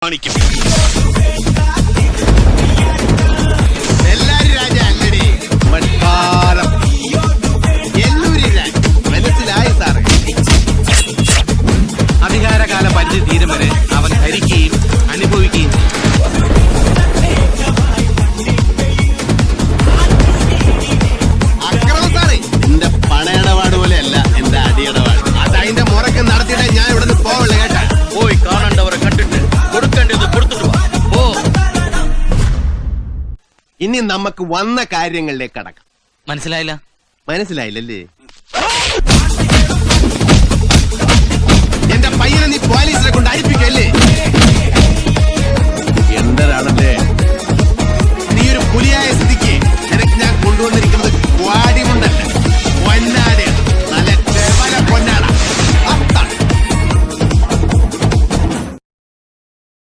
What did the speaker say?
കാണിക്കും. എല്ലാരും രാജ അല്ലടി മൺപാലം എല്ലൂരി രാജ മനസ്സിലായി സാറ്. അധികാരകാല പരിധി തീരും വരെ അവൻ ഭരിക്കുകയും അനുഭവിക്കുകയും അക്രമം സാറേ എന്റെ പണയിടപാട് പോലെയല്ല എന്റെ അടിയിടപാട്. അതതിന്റെ മുറക്ക് നടത്തിയിട്ടേ ഞാൻ ഇവിടെ നിന്ന് പോവുള്ളൂ കേട്ടാ. പോയി കാണേണ്ടവരെ കണ്ടിട്ട് കൊടുക്കേണ്ടത് കൊടുത്തിട്ട് വാ. പോ. ഇനി നമുക്ക് വന്ന കാര്യങ്ങളിലേക്ക് കടക്കാം. മനസ്സിലായില്ല. മനസ്സിലായില്ലല്ലേ? എന്റെ പയ്യനെ നീ പോലീസിനെ കൊണ്ട്